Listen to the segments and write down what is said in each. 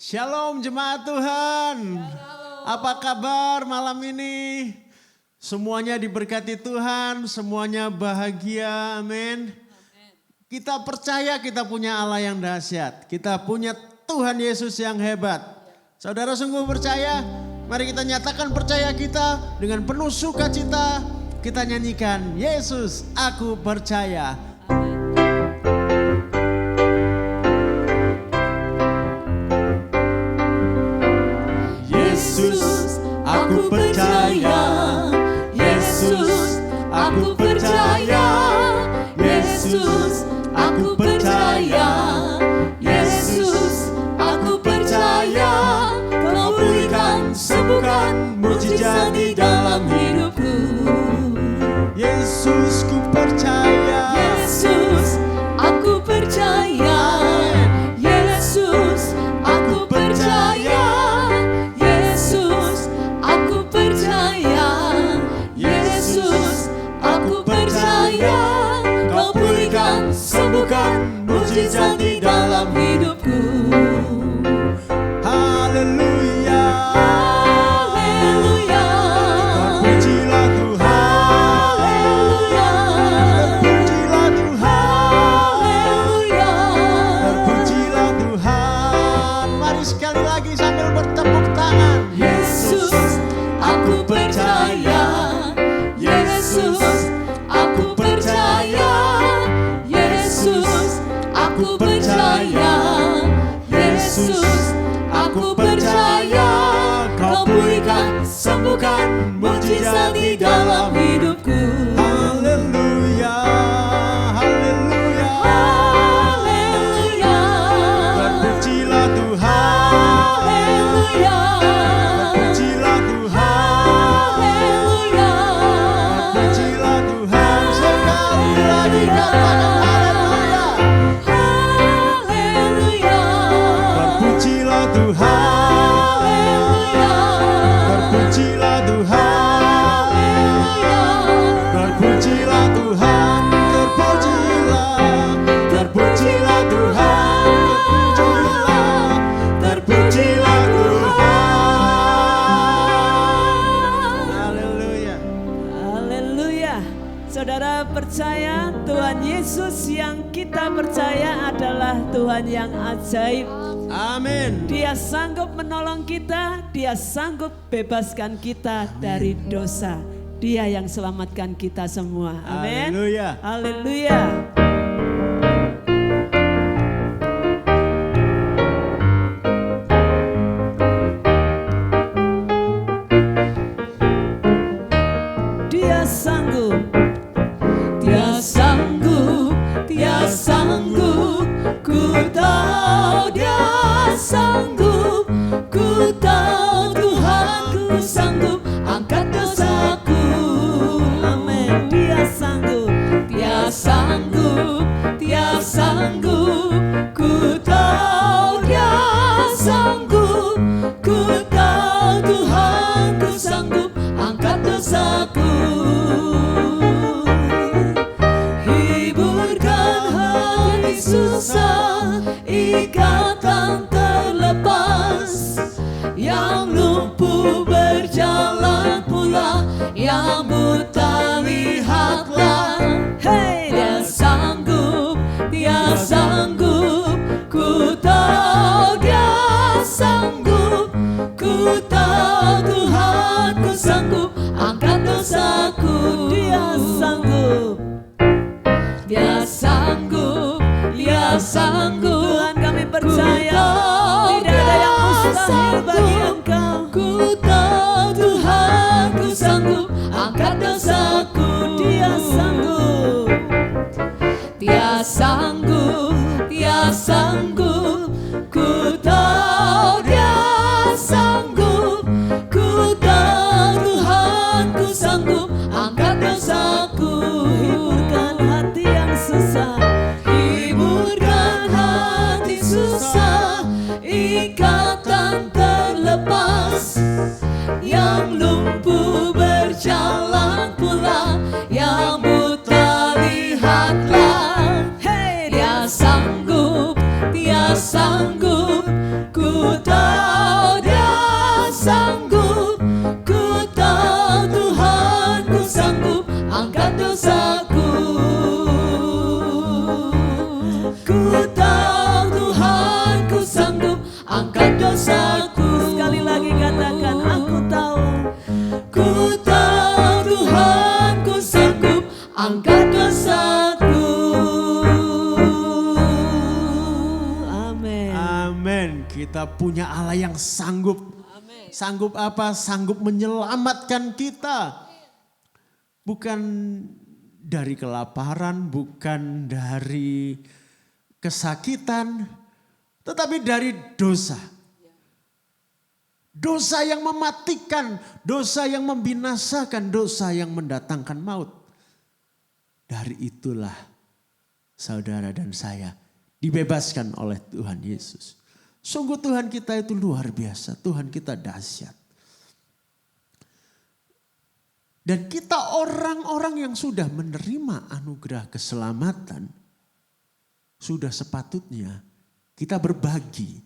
Shalom jemaat Tuhan. Apa kabar malam ini? Semuanya diberkati Tuhan, semuanya bahagia, amin. Kita percaya kita punya Allah yang dahsyat. Kita punya Tuhan Yesus yang hebat. Saudara sungguh percaya? Mari kita nyatakan percaya kita dengan penuh sukacita. Kita nyanyikan, Yesus aku percaya. Yesus aku percaya. Yesus aku percaya. Yesus aku percaya. Yesus aku percaya. Kau berikan sembuhkan mujizat di dalam hidupku. Yesus ku percaya. Yesus aku percaya. Yesus aku percaya. Yesus aku percaya. Yesus aku percaya. Kau berikan sembuhkan mujizat di dalam hidupku. Haleluya. Haleluya. Terpujilah Tuhan. Haleluya. Terpujilah Tuhan. Haleluya. Terpujilah Tuhan. Mari sekali lagi sambil bertepuk tangan. Yesus aku percaya. Yesus aku percaya. Yesus aku percaya. Yesus aku percaya. Kau berikan sembuhkan mujizat di dalam hidupku. Haleluya. Haleluya. Haleluya. Terpujilah Tuhan. Haleluya. Terpujilah Tuhan. Haleluya. Terpujilah Tuhan. Sekali lagi katakan haleluya. Haleluya. Terpujilah Tuhan. Haleluya. Terpujilah Tuhan. Haleluya. Terpujilah Tuhan. Terpujilah. Terpujilah Tuhan. Terpujilah. Terpujilah Tuhan. Haleluya. Haleluya. Saudara percaya Tuhan Yesus yang kita percaya adalah Tuhan yang ajaib. Amin. Dia sanggup menolong kita, dia sanggup bebaskan kita dari dosa. Dia yang selamatkan kita semua. Amin. Haleluya. Haleluya. Dia sanggup. Dia sanggup, dia sanggup, ku tahu dia sanggup, ku tahu Tuhan ku sanggup angkat dosaku. Amin. Dia sanggup, dia sanggup, dia sanggup, ku tahu dia sanggup, ku tahu Tuhan ku sanggup angkat dosaku. Susah, ikatan terlepas, yang lumpuh berjalan pula, yang buta lihatlah. Hey, dia sanggup, dia sanggup, ku tahu dia sanggup, ku tahu Tuhan ku sanggup angkat dosaku. Dia sanggup, dia sanggup. Dia sanggup, Tuhan kami percaya tidak ada yang mustahil bagi Engkau. Ku tahu Tuhan ku sanggup angkat dosaku. Dia sanggup, dia sanggup, dia sanggup, ku tahu dia sanggup, ku tahu Tuhan ku sanggup angkat dosaku. Hiburkan hati yang susah, hiburkan hati susah, ikatan terlepas. dosaku. Amin. Amin. Kita punya Allah yang sanggup. Amin. Sanggup apa? Sanggup menyelamatkan kita. Bukan dari kelaparan, bukan dari kesakitan, tetapi dari dosa. Dosa yang mematikan, dosa yang membinasakan, dosa yang mendatangkan maut. Dari itulah saudara dan saya dibebaskan oleh Tuhan Yesus. Sungguh Tuhan kita itu luar biasa, Tuhan kita dahsyat. Dan kita orang-orang yang sudah menerima anugerah keselamatan, sudah sepatutnya kita berbagi.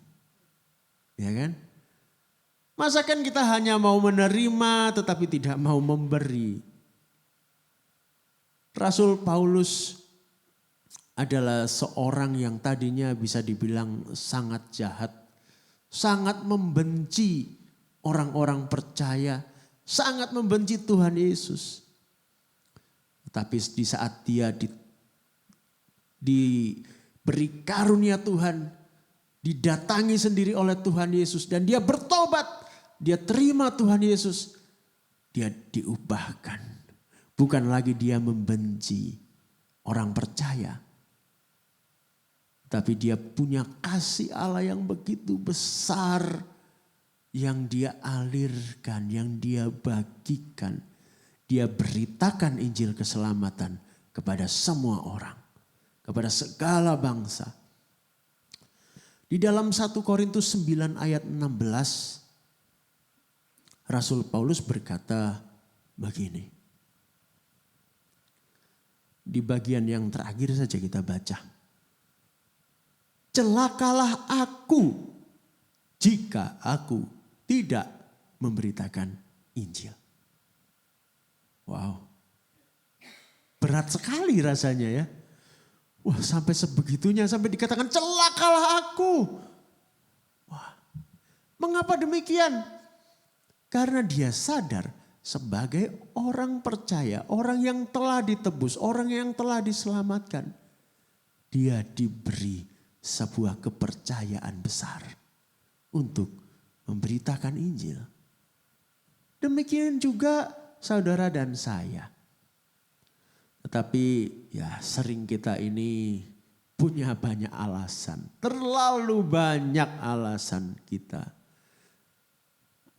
Ya kan? Masakan kita hanya mau menerima tetapi tidak mau memberi. Rasul Paulus adalah seorang yang tadinya bisa dibilang sangat jahat. Sangat membenci orang-orang percaya. Sangat membenci Tuhan Yesus. Tapi di saat dia diberi karunia Tuhan, didatangi sendiri oleh Tuhan Yesus dan dia bertobat. Dia terima Tuhan Yesus, dia diubahkan. Bukan lagi dia membenci orang percaya. Tapi dia punya kasih Allah yang begitu besar. Yang dia alirkan, yang dia bagikan. Dia beritakan Injil keselamatan kepada semua orang. Kepada segala bangsa. Di dalam 1 Korintus 9 ayat 16. Rasul Paulus berkata begini. Di bagian yang terakhir saja kita baca. Celakalah aku jika aku tidak memberitakan Injil. Wow. Berat sekali rasanya ya. Wah, sampai sebegitunya, sampai dikatakan celakalah aku. Wah. Mengapa demikian? Karena dia sadar sebagai orang percaya, orang yang telah ditebus, orang yang telah diselamatkan. Dia diberi sebuah kepercayaan besar untuk memberitakan Injil. Demikian juga saudara dan saya. Tetapi ya sering kita ini punya banyak alasan. Terlalu banyak alasan kita.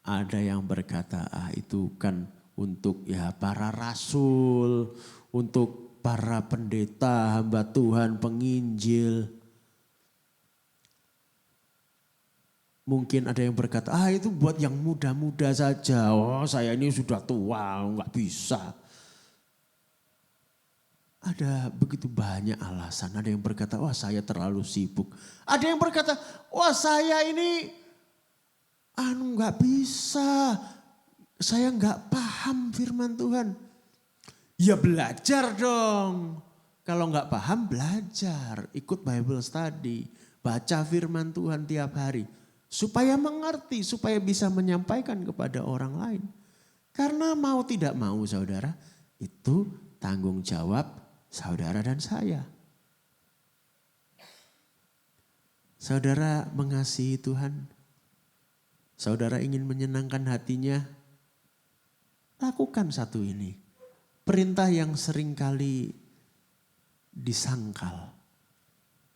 Ada yang berkata itu kan untuk ya para rasul, untuk para pendeta, hamba Tuhan, penginjil. Mungkin ada yang berkata itu buat yang muda-muda saja. Oh saya ini sudah tua, nggak bisa. Ada begitu banyak alasan. Ada yang berkata, wah saya terlalu sibuk. Ada yang berkata, wah saya ini nggak bisa. Saya nggak paham firman Tuhan. Ya belajar dong. Kalau nggak paham belajar. Ikut Bible study. Baca firman Tuhan tiap hari. Supaya mengerti, supaya bisa menyampaikan kepada orang lain. Karena mau tidak mau saudara, itu tanggung jawab saudara dan saya. Saudara mengasihi Tuhan, saudara ingin menyenangkan hatinya, lakukan satu ini. Perintah yang seringkali disangkal,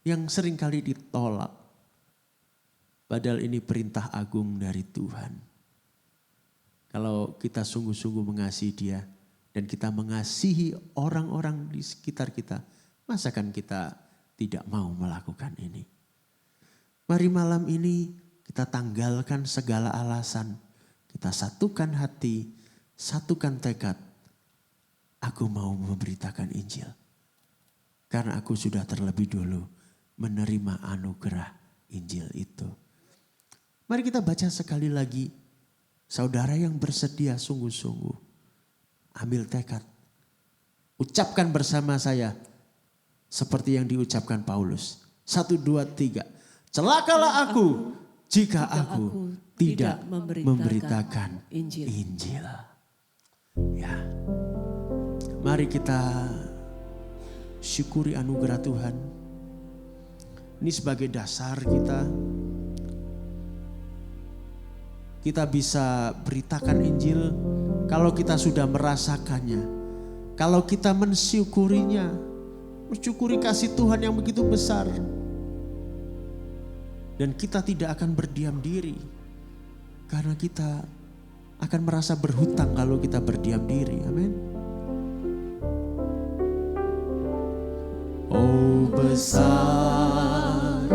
yang seringkali ditolak. Padahal ini perintah agung dari Tuhan. Kalau kita sungguh-sungguh mengasihi Dia dan kita mengasihi orang-orang di sekitar kita, masakan kita tidak mau melakukan ini? Mari malam ini kita tanggalkan segala alasan. Kita satukan hati, satukan tekad. Aku mau memberitakan Injil. Karena aku sudah terlebih dulu menerima anugerah Injil itu. Mari kita baca sekali lagi. Saudara yang bersedia sungguh-sungguh. Ambil tekad. Ucapkan bersama saya. Seperti yang diucapkan Paulus. 1, 2, 3. Celakalah aku jika aku tidak memberitakan Injil. Ya. Mari kita syukuri anugerah Tuhan. Ini sebagai dasar kita bisa beritakan Injil kalau kita sudah merasakannya, kalau kita mensyukurinya, mensyukuri kasih Tuhan yang begitu besar. Dan kita tidak akan berdiam diri, karena kita akan merasa berhutang kalau kita berdiam diri. Amin. Oh besar,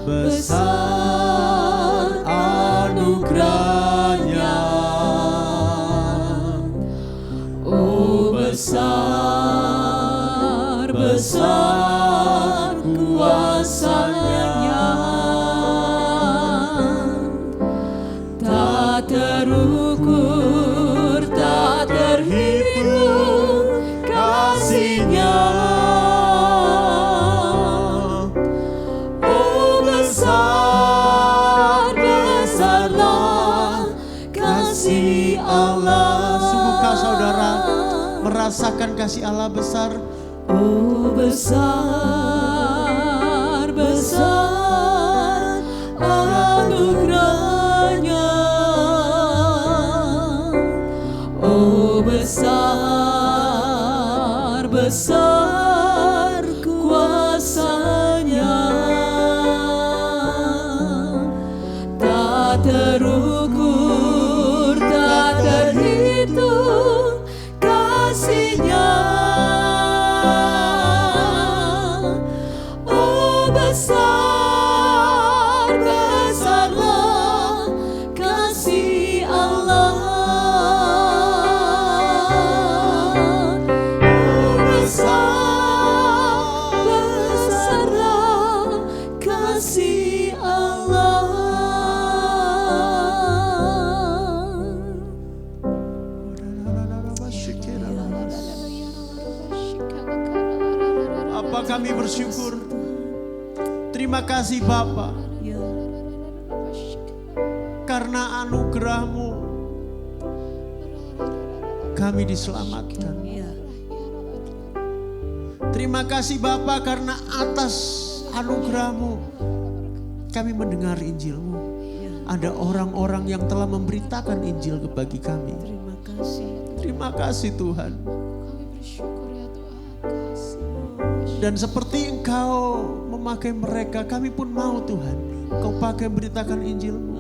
besar anugerahnya. Oh besar, besar kuasanya. Tak terukur, tak terhitung kasih-Nya. Oh besar, besarlah kasih Allah. Sungguhkah saudara merasakan kasih Allah besar? Oh besar, besar anugerahnya. Oh besar, besar kuasanya. Tak terukur, tak terhitung kasih-Nya. Oh besar, besarlah kasih Allah. Oh besar, besarlah kasih Allah. Apa kami bersyukur. Terima kasih Bapa, karena anugerah-Mu kami diselamatkan. Terima kasih Bapa, karena atas anugerah-Mu kami mendengar Injil-Mu. Ada orang-orang yang telah memberitakan Injil bagi kami. Terima kasih. Terima kasih Tuhan. Kami bersyukur ya Tuhan. Dan seperti Engkau memakai mereka, kami pun mau Tuhan Kau pakai beritakan Injil-Mu.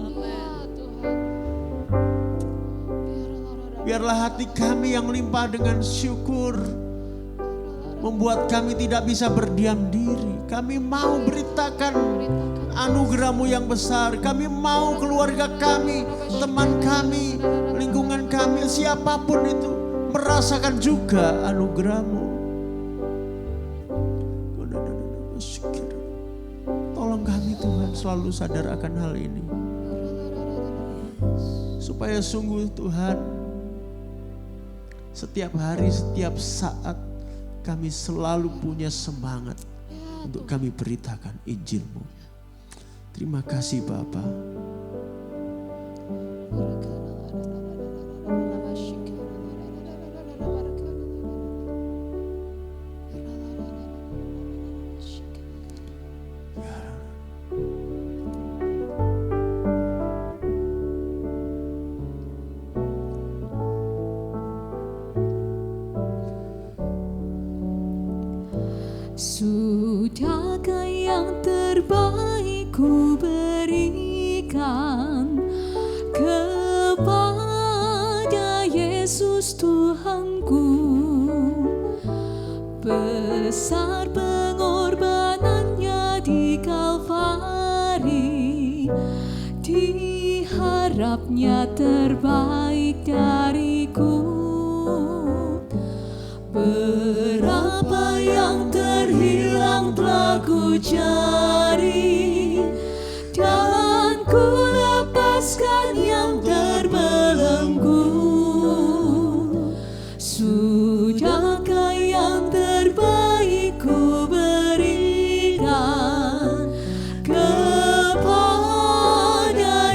Biarlah hati kami yang limpah dengan syukur membuat kami tidak bisa berdiam diri. Kami mau beritakan anugerah-Mu yang besar. Kami mau keluarga kami, teman kami, lingkungan kami, siapapun itu merasakan juga anugerah-Mu. Tolong kami Tuhan selalu sadar akan hal ini. Supaya sungguh Tuhan, setiap hari, setiap saat kami selalu punya semangat untuk kami beritakan Injil-Mu. Terima kasih Bapa. Sudahkah yang terbaik ku berikan kepada Yesus Tuhanku? Besar pengorbanannya di Kalvari, diharapnya terbaik dariku. Berapa yang terhilang telah ku cari, dan ku lepaskan yang terbelenggu. Sudahkah yang terbaik ku berikan kepada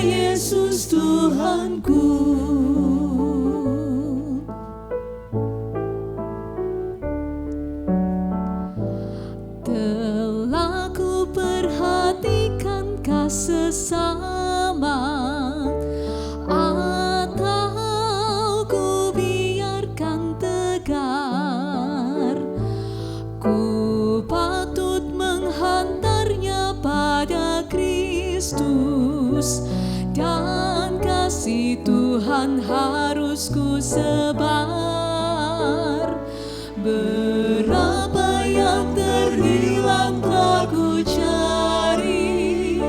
Yesus Tuhanku? bersama, atau ku biarkan tegar. Ku patut menghantarnya pada Kristus, dan kasih Tuhan harus ku sebar. Berapa yang terhilang telah ku cari,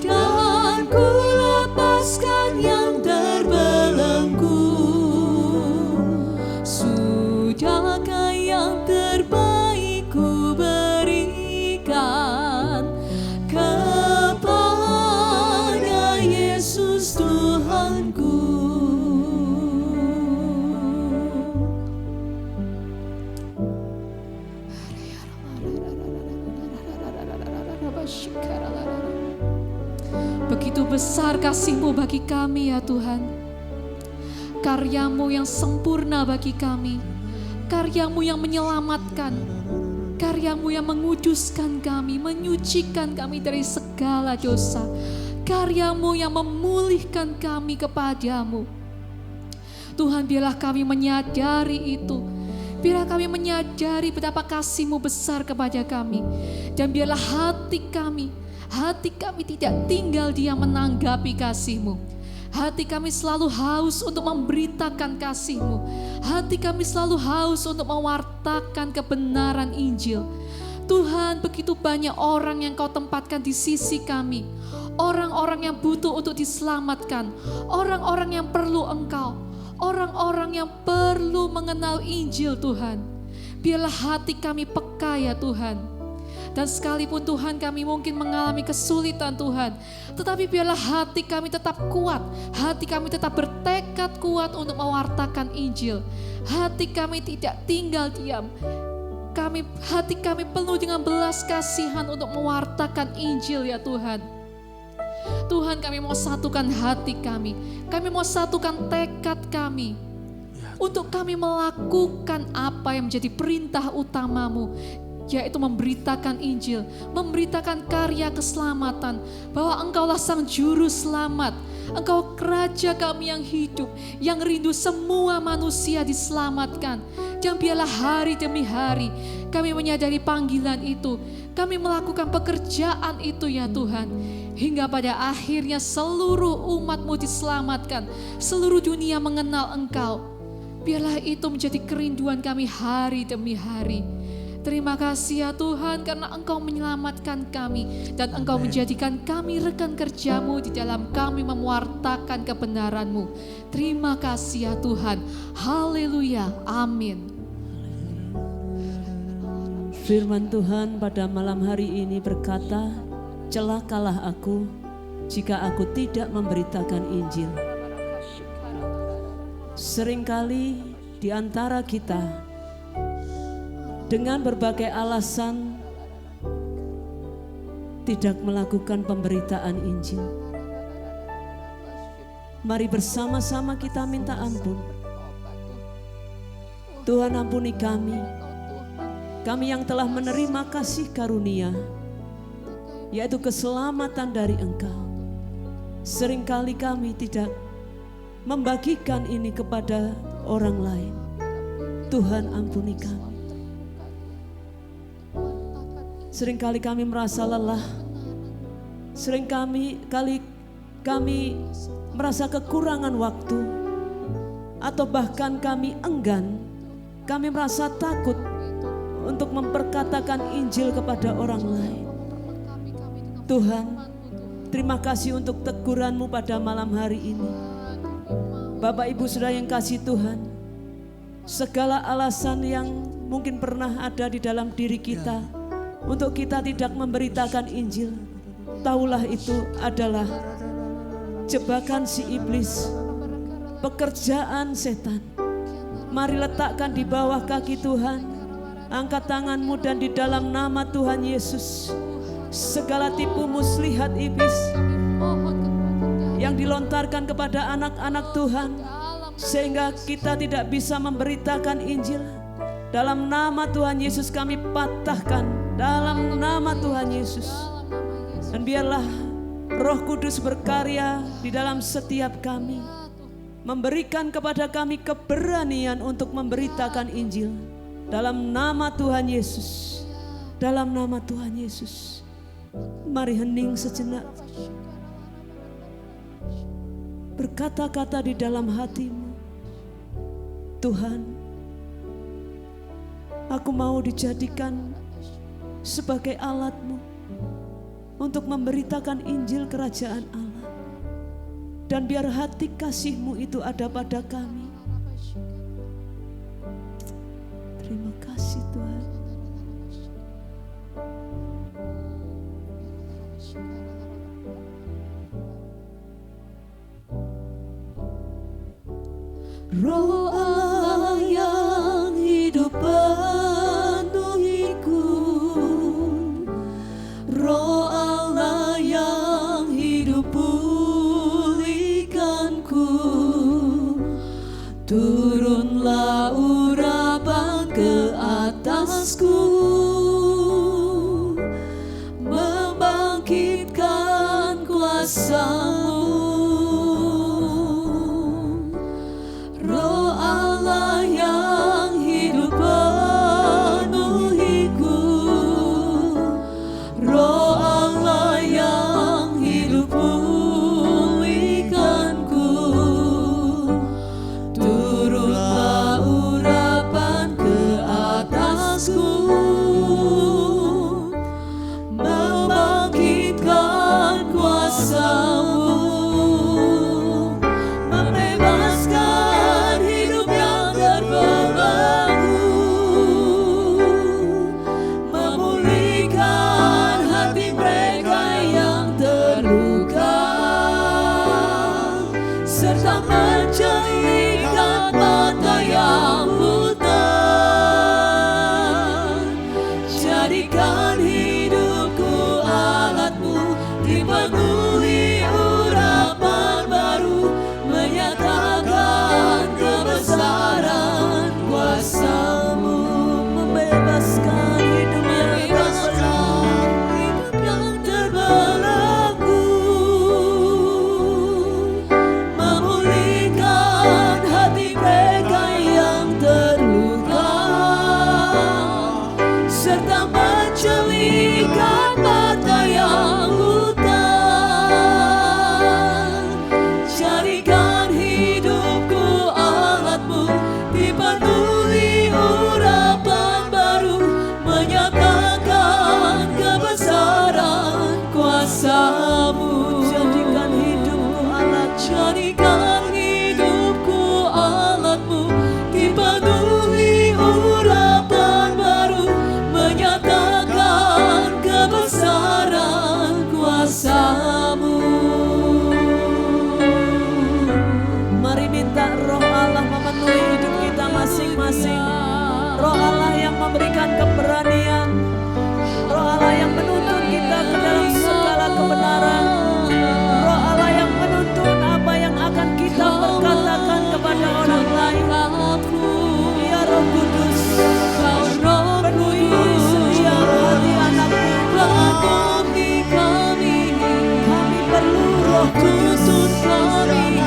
dan ku lepaskan yang terbelenggu. Sudahkah yang terbaik ku berikan kepada Yesus Tuhanku. Begitu besar kasih-Mu bagi kami ya Tuhan. Karya-Mu yang sempurna bagi kami. Karya-Mu yang menyelamatkan. Karya-Mu yang menguduskan kami, menyucikan kami dari segala dosa. Karya-Mu yang memulihkan kami kepadamu. Tuhan, biarlah kami menyadari itu. Biarlah kami menyadari betapa kasih-Mu besar kepada kami. Dan biarlah hati kami tidak tinggal diam menanggapi kasih-Mu. Hati kami selalu haus untuk memberitakan kasih-Mu. Hati kami selalu haus untuk mewartakan kebenaran Injil. Tuhan, begitu banyak orang yang Kau tempatkan di sisi kami. Orang-orang yang butuh untuk diselamatkan. Orang-orang yang perlu Engkau. Orang-orang yang perlu mengenal Injil Tuhan. Biarlah hati kami peka ya Tuhan. Dan sekalipun Tuhan kami mungkin mengalami kesulitan Tuhan, tetapi biarlah hati kami tetap kuat. Hati kami tetap bertekad kuat untuk mewartakan Injil. Hati kami tidak tinggal diam. Hati kami penuh dengan belas kasihan untuk mewartakan Injil ya Tuhan. Tuhan, kami mau satukan hati kami. Kami mau satukan tekad kami. Untuk kami melakukan apa yang menjadi perintah utama-Mu, yaitu memberitakan Injil, memberitakan karya keselamatan, bahwa Engkaulah Sang Juru Selamat. Engkau Raja kami yang hidup, yang rindu semua manusia diselamatkan. Dan biarlah hari demi hari kami menyadari panggilan itu, kami melakukan pekerjaan itu ya Tuhan. Hingga pada akhirnya seluruh umat-Mu diselamatkan, seluruh dunia mengenal Engkau. Biarlah itu menjadi kerinduan kami hari demi hari. Terima kasih ya Tuhan, karena Engkau menyelamatkan kami dan Engkau menjadikan kami rekan kerja-Mu di dalam kami mewartakan kebenaran-Mu. Terima kasih ya Tuhan. Haleluya. Amin. Firman Tuhan pada malam hari ini berkata, celakalah aku jika aku tidak memberitakan Injil. Seringkali di antara kita dengan berbagai alasan tidak melakukan pemberitaan Injil. Mari bersama-sama kita minta ampun. Tuhan, ampuni kami yang telah menerima kasih karunia, yaitu keselamatan dari Engkau. Seringkali kami tidak membagikan ini kepada orang lain. Tuhan, ampuni kami. Seringkali kami merasa lelah. Seringkali kami merasa kekurangan waktu, atau bahkan kami enggan. Kami merasa takut untuk memperkatakan Injil kepada orang lain. Tuhan, terima kasih untuk teguran-Mu pada malam hari ini. Bapak Ibu Saudara yang kasih Tuhan, segala alasan yang mungkin pernah ada di dalam diri kita untuk kita tidak memberitakan Injil, taulah itu adalah jebakan si iblis, pekerjaan setan. Mari letakkan di bawah kaki Tuhan, angkat tanganmu dan di dalam nama Tuhan Yesus, segala tipu muslihat iblis yang dilontarkan kepada anak-anak Tuhan, sehingga kita tidak bisa memberitakan Injil, dalam nama Tuhan Yesus kami patahkan, dalam nama Tuhan Yesus. Dan biarlah Roh Kudus berkarya di dalam setiap kami, memberikan kepada kami keberanian untuk memberitakan Injil. Dalam nama Tuhan Yesus, dalam nama Tuhan Yesus. Mari hening sejenak. Berkata-kata di dalam hatimu, Tuhan, aku mau dijadikan sebagai alat-Mu untuk memberitakan Injil Kerajaan Allah. Dan biar hati kasih-Mu itu ada pada kami. Terima kasih Tuhan. Roh Allah yang hidup penuhiku, Roh Allah yang hidup pulihkanku, turunlah urapan ke atasku, membangkitkan kuasa-Mu. Roh Allah yang hidup penuhiku, Roh Allah yang hidup pulihkanku, turunlah urapan ke atasku, membangkitkan kuasa-Mu, membebaskan hidup yang terbelenggu, memulihkan hati mereka yang terluka, serta menjadikan mata yang buta. Jadikan hidupku alat-Mu, dipenuhi urapan baru, menyatakan kebesaran kuasa-Mu, membebaskan hidup yang terbelenggu, memulihkan hati mereka yang terluka, serta menjelikan mata yang buta. Jadikan hidupku alat-Mu, dipenuhi urapan baru, menyatakan kebesaran kuasa-Mu. Jadikan hidupku alat, jadikan hidupku alat-Mu, dipenuhi urapan baru, menyatakan kebesaran kuasa-Mu. Mari minta Roh Allah memenuhi hidup kita masing-masing. Roh Allah yang memberikan keberanian, Roh Allah yang menuntun kita ke dalam segala kebenaran, Roh Allah yang menuntun apa yang akan kita perkatakan kepada orang lain. Ya Roh Kudus, penuhi setiap hati anak-Mu. Kami perlu Roh Kudus, tuntun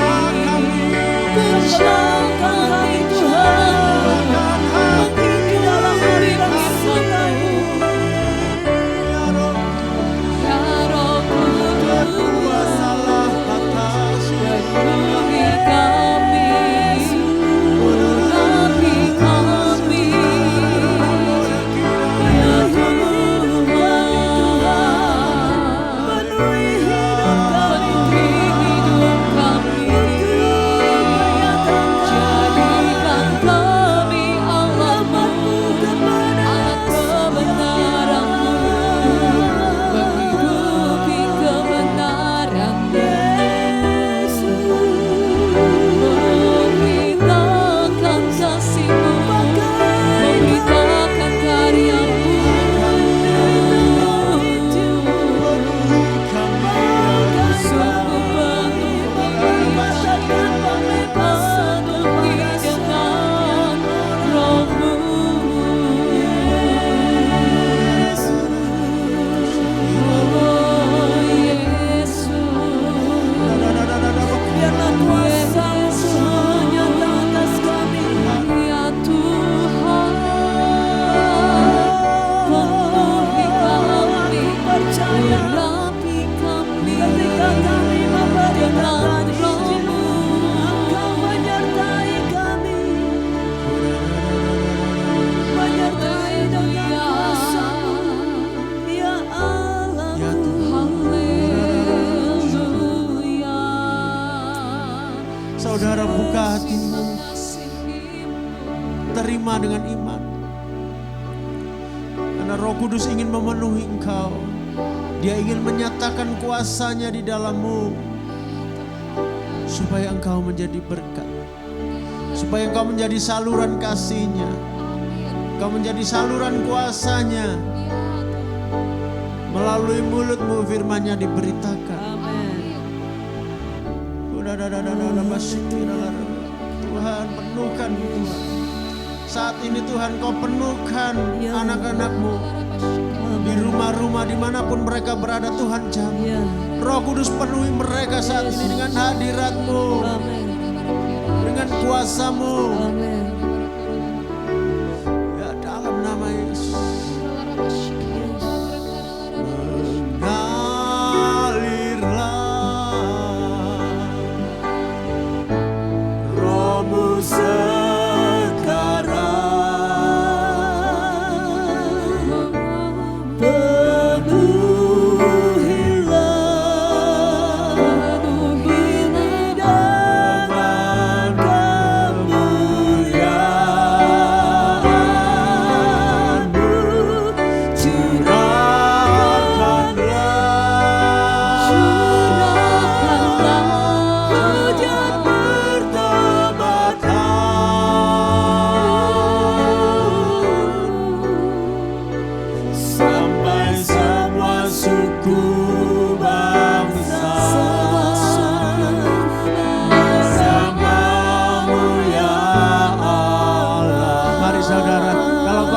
kami Tuhan, di dalam aliran sungai-Mu. Ya Roh Kudus, penuhi kami, urapi kami, ya Tuhan, penuhi hidup kami, dengan iman. Karena Roh Kudus ingin memenuhi engkau. Dia ingin menyatakan kuasanya di dalammu. Supaya engkau menjadi berkat. Supaya engkau menjadi saluran kasih-Nya. Engkau menjadi saluran kuasanya. Melalui mulutmu firman-Nya diberitakan. Tuhan, penuhkan Tuhan. Saat ini Tuhan, Kau penuhkan anak-anak-Mu. Di rumah-rumah dimanapun mereka berada, Tuhan jamah. Roh Kudus penuhi mereka saat ini dengan hadirat-Mu. Dengan kuasa-Mu. Ya, dalam nama Yesus.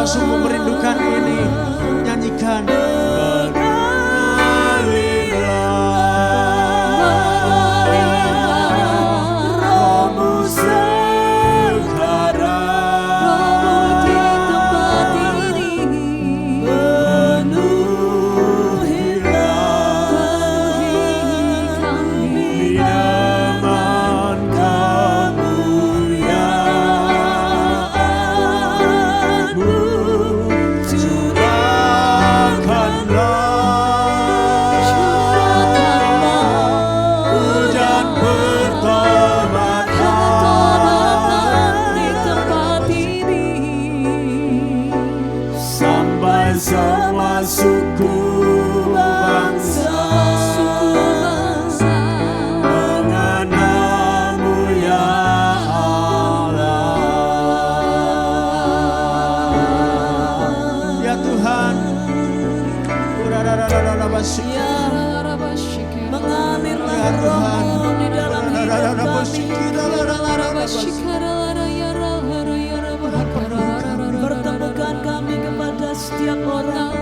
Sungguh merindukan ini, nyanyikan. Roh-Mu sekarang di tempat ini, penuhilah kami dengan kemuliaan-Mu. Semua suku bangsa mengenal-Mu ya Allah. Ya Tuhan, mengalirlah Roh-Mu di dalam hidup kami. Pertemukan kami kepada setiap orang,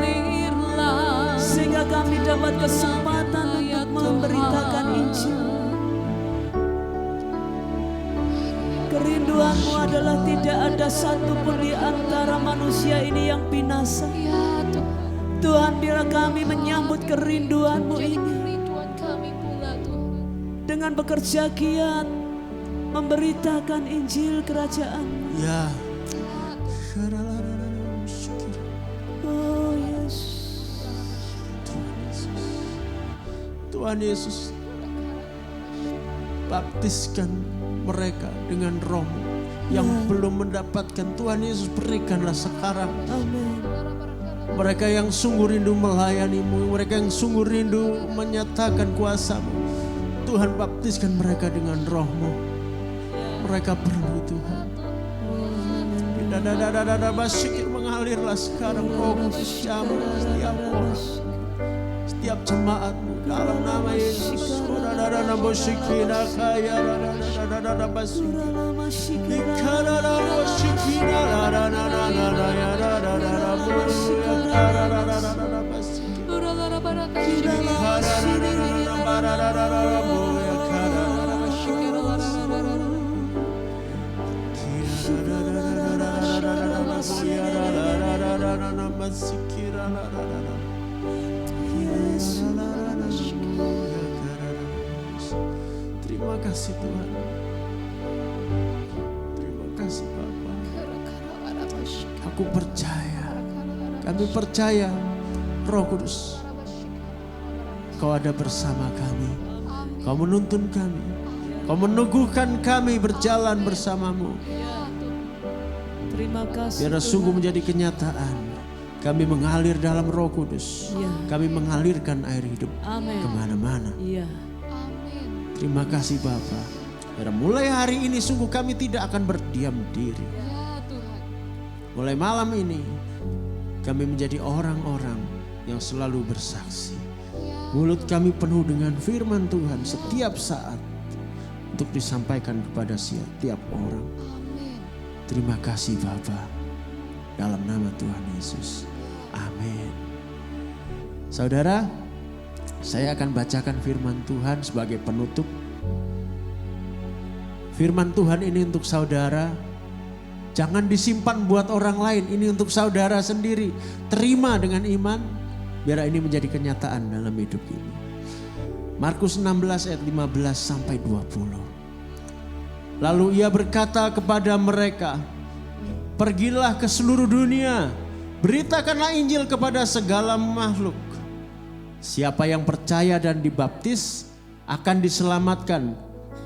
sehingga kami dapat kesempatan untuk memberitakan Injil. Kerinduan-Mu adalah tidak ada satupun di antara manusia ini yang binasa. Tuhan, biar kami menyambut kerinduan-Mu ini dengan bekerja giat memberitakan Injil kerajaan-Mu. Ya. Oh Yesus. Tuhan Yesus, baptiskan mereka dengan Roh-Mu yang belum mendapatkan. Tuhan Yesus, berikanlah sekarang. Amin. Mereka yang sungguh rindu melayani-Mu, mereka yang sungguh rindu menyatakan kuasa-Mu, Tuhan, baptiskan mereka dengan Roh-Mu. Mereka perlu Tuhan. Basikir mengalirlah sekarang Roh Kudus jamah setiap orang, setiap jemaat-Mu dalam nama Yesus. Terima kasih Tuhan. Terima kasih Bapa. Aku percaya, kami percaya Roh Kudus, Kau ada bersama kami. Kau menuntun kami. Kau meneguhkan kami berjalan bersama-Mu. Terima kasih. Biarlah sungguh menjadi kenyataan. Kami mengalir dalam Roh Kudus. Iya. Kami mengalirkan air hidup Amin. kemana-mana. Iya. Amin. Terima kasih Bapa. Biar mulai hari ini sungguh kami tidak akan berdiam diri. Ya Tuhan. Mulai malam ini kami menjadi orang-orang yang selalu bersaksi. Mulut kami penuh dengan firman Tuhan setiap saat untuk disampaikan kepada setiap orang. Amin. Terima kasih Bapa. Dalam nama Tuhan Yesus. Amin. Saudara, saya akan bacakan firman Tuhan sebagai penutup. Firman Tuhan ini untuk saudara. Jangan disimpan buat orang lain. Ini untuk saudara sendiri. Terima dengan iman. Biar ini menjadi kenyataan dalam hidup ini. Markus 16 ayat 15 sampai 20. Lalu ia berkata kepada mereka, pergilah ke seluruh dunia, beritakanlah Injil kepada segala makhluk. Siapa yang percaya dan dibaptis akan diselamatkan,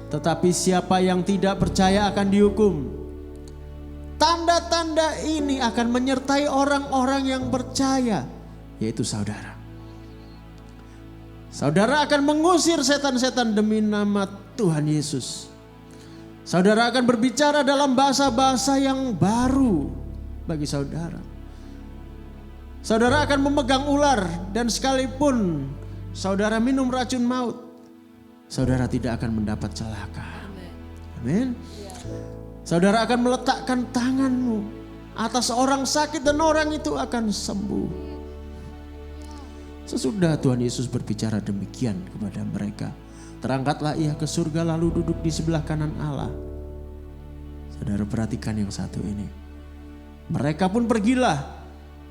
tetapi siapa yang tidak percaya akan dihukum. Tanda-tanda ini akan menyertai orang-orang yang percaya, yaitu saudara. Saudara akan mengusir setan-setan demi nama Tuhan Yesus. Saudara akan berbicara dalam bahasa-bahasa yang baru bagi saudara. Saudara akan memegang ular dan sekalipun saudara minum racun maut, saudara tidak akan mendapat celaka. Amin. Saudara akan meletakkan tanganmu atas orang sakit dan orang itu akan sembuh. Sesudah Tuhan Yesus berbicara demikian kepada mereka, terangkatlah ia ke surga lalu duduk di sebelah kanan Allah. Saudara perhatikan yang satu ini. Mereka pun pergilah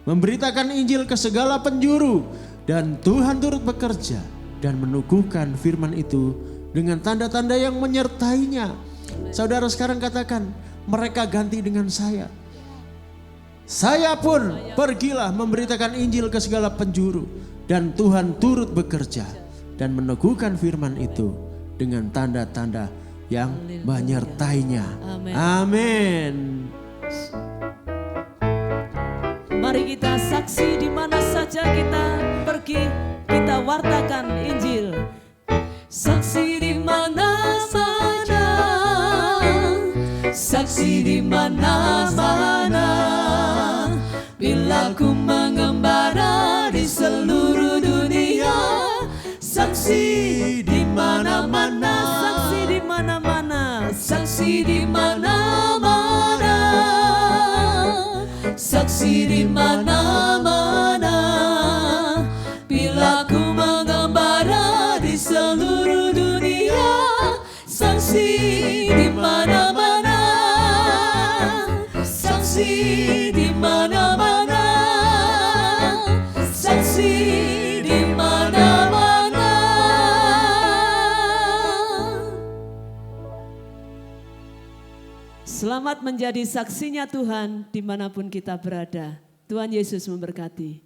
memberitakan Injil ke segala penjuru dan Tuhan turut bekerja dan meneguhkan firman itu dengan tanda-tanda yang menyertainya. Saudara sekarang katakan, mereka ganti dengan saya. Saya pun pergilah memberitakan Injil ke segala penjuru dan Tuhan turut bekerja dan meneguhkan firman itu dengan tanda-tanda yang menyertainya. Amin. Mari kita saksi di mana saja kita pergi, kita wartakan Injil. Saksi di mana-mana, saksi di mana-mana. Bila ku mengembara di seluruh dunia, saksi di mana-mana, saksi di mana-mana, saksi di mana-mana, saksi di mana-mana. Bila ku mengembara di seluruh dunia, saksi di mana-mana, saksi di mana-mana, saksi di mana-mana. Selamat menjadi saksinya Tuhan dimanapun kita berada. Tuhan Yesus memberkati.